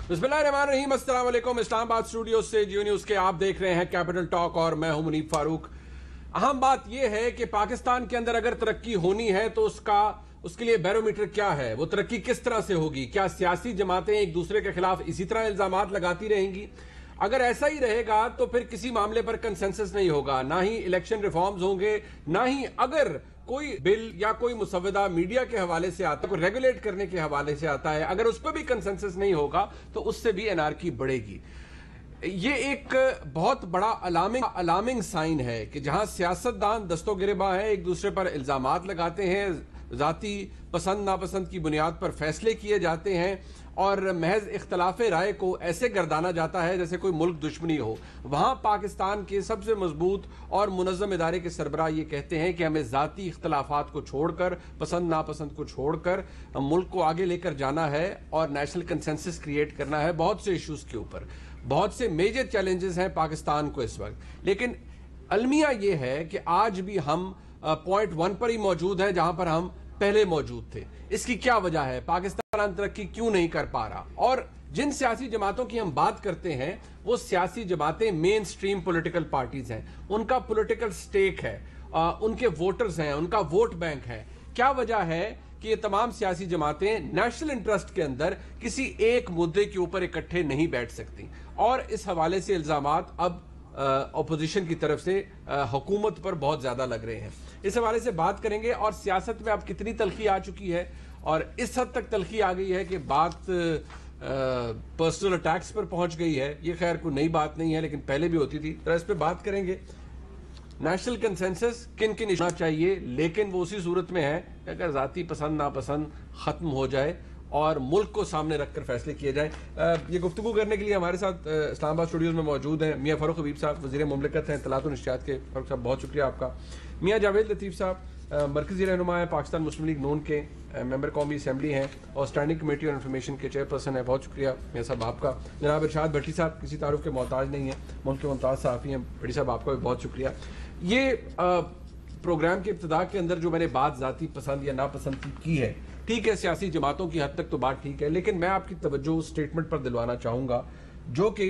बिस्मिल्लाहिर्रहमानिर्रहीम, अस्सलाम वालेकुम। इस्लामाबाद स्टूडियो से जियो न्यूज के आप देख रहे हैं कैपिटल टॉक और मैं हूं मुनीब फारूक। अहम बात यह है कि पाकिस्तान के अंदर अगर तरक्की होनी है तो उसके लिए बैरोमीटर क्या है, वो तरक्की किस तरह से होगी। क्या सियासी जमातें एक दूसरे के खिलाफ इसी तरह इल्जामात लगाती रहेंगी? अगर ऐसा ही रहेगा तो फिर किसी मामले पर कंसेंसस नहीं होगा, ना ही इलेक्शन रिफॉर्म्स होंगे, ना ही अगर कोई बिल या कोई मुसव्वदा मीडिया के हवाले से आता है, कोई रेगुलेट करने के हवाले से आता है, अगर उस पर भी कंसेंसस नहीं होगा तो उससे भी एनार्की बढ़ेगी। ये एक बहुत बड़ा अलार्मिंग साइन है कि जहां सियासतदान दस्तो गिरेबा है, एक दूसरे पर इल्जामात लगाते हैं, जाती पसंद नापसंद की बुनियाद पर फैसले किए जाते हैं और महज इख्तलाफ राय को ऐसे गर्दाना जाता है जैसे कोई मुल्क दुश्मनी हो। वहां पाकिस्तान के सबसे मजबूत और मुनज़्ज़म इदारे के सरबराह ये कहते हैं कि हमें जाती इख्तलाफात को छोड़कर, पसंद नापसंद को छोड़कर मुल्क को आगे लेकर जाना है और नेशनल कंसेंसस क्रिएट करना है बहुत से इशूज़ के ऊपर। बहुत से मेजर चैलेंजेस हैं पाकिस्तान को इस वक्त, लेकिन अलमिया ये है कि आज भी हम पॉइंट 1 पर ही मौजूद हैं जहां पर हम पहले मौजूद थे। इसकी क्या वजह है? पाकिस्तान तरक्की क्यों नहीं कर पा रहा? और जिन सियासी जमातों की हम बात करते हैं वो सियासी जमातें मेन स्ट्रीम पॉलिटिकल पार्टीज हैं, उनका पॉलिटिकल स्टेक है, उनके वोटर्स हैं, उनका वोट बैंक है। क्या वजह है कि ये तमाम सियासी जमातें नेशनल इंटरेस्ट के अंदर किसी एक मुद्दे के ऊपर इकट्ठे नहीं बैठ सकती? और इस हवाले से इल्जामात अब अपोजिशन की तरफ से हुकूमत पर बहुत ज्यादा लग रहे हैं। इस हवाले से बात करेंगे और सियासत में अब कितनी तलखी आ चुकी है और इस हद तक तलखी आ गई है कि बात पर्सनल अटैक्स पर पहुंच गई है। ये खैर कोई नई बात नहीं है, लेकिन पहले भी होती थी। तो इस पर बात करेंगे। नेशनल कंसेंसस किन किन होना चाहिए, लेकिन वो उसी सूरत में है कि अगर जाती पसंद नापसंद खत्म हो जाए और मुल्क को सामने रखकर फैसले किए जाएं। ये गुफ्तगू करने के लिए हमारे साथ इस्लामाबाद स्टूडियोज में मौजूद हैं मियाँ फारूक हबीब साहब, वज़ीर मुमलिकत हैं इत्तलात व नशरियात के। फारूक साहब बहुत शुक्रिया आपका। मियाँ जावेद लतीफ़ साहब मरकज़ी रहनुमा है पाकिस्तान मुस्लिम लीग नून के, मेंबर कौमी असम्बली हैं और स्टैंडिंग कमेटी ऑन इंफॉर्मेशन के चेयरपर्सन है। बहुत शुक्रिया मियाँ साहब आपका। जनाब इरशाद भट्टी साहब किसी तारुफ के मोहताज नहीं है, मुल्क के मुमताज़ सहाफ़ी हैं। भट्टी साहब आपका भी बहुत शुक्रिया। ये प्रोग्राम के इब्तिदा के अंदर जो मैंने बात ज़ाती पसंद या नापसंद की है, ठीक है, सियासी जमातों की हद तक तो बात ठीक है, लेकिन मैं आपकी तवज्जो उस स्टेटमेंट पर दिलवाना चाहूँगा जो कि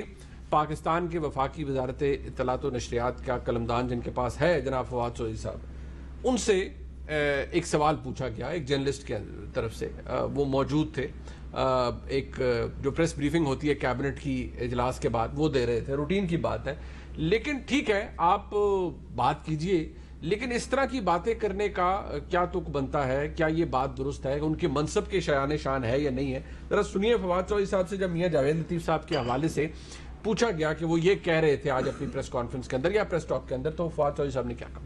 पाकिस्तान के वफाकी वजारत इत्तलात व नशरियात का कलमदान जिनके पास है जनाब फवाद चौधरी साहब, उनसे एक सवाल पूछा गया एक जर्नलिस्ट के तरफ से। वो मौजूद थे, एक जो प्रेस ब्रीफिंग होती है कैबिनेट की इजलास के बाद वो दे रहे थे, रूटीन की बात है। लेकिन ठीक है, आप बात कीजिए, लेकिन इस तरह की बातें करने का क्या तुक बनता है? क्या ये बात दुरुस्त है? उनके मनसब के शान शान है या नहीं है? जरा सुनिए फवाद चौधरी साहब से जब मियाँ जावेद लतीफ़ साहब के हवाले से पूछा गया कि वो ये कह रहे थे आज अपनी प्रेस कॉन्फ्रेंस के अंदर या प्रेस टॉक के अंदर, तो फवाद चौधरी साहब ने क्या कहा?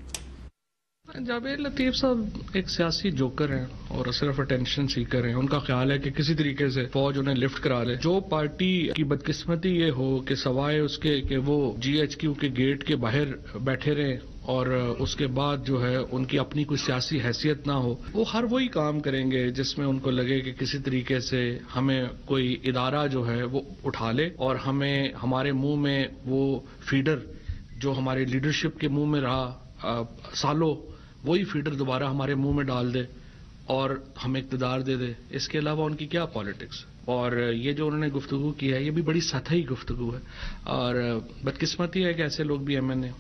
जावेद लतीफ साहब एक सियासी जोकर हैं और सिर्फ अटेंशन सीकर हैं। उनका ख्याल है कि किसी तरीके से फौज उन्हें लिफ्ट करा ले। जो पार्टी की बदकिस्मती ये हो कि सवाए उसके कि वो GHQ के गेट के बाहर बैठे रहें और उसके बाद जो है उनकी अपनी कोई सियासी हैसियत ना हो, वो हर वही काम करेंगे जिसमें उनको लगे कि किसी तरीके से हमें कोई इदारा जो है वो उठा ले और हमें हमारे मुंह में वो फीडर जो हमारे लीडरशिप के मुंह में रहा सालों, वही फीडर दोबारा हमारे मुंह में डाल दे और हमें इक़्तिदार दे दे। इसके अलावा उनकी क्या पॉलिटिक्स। और ये जो उन्होंने गुफ्तगू की है ये भी बड़ी सतही गुफ्तगू है और बदकिस्मती है कि ऐसे लोग भी MNA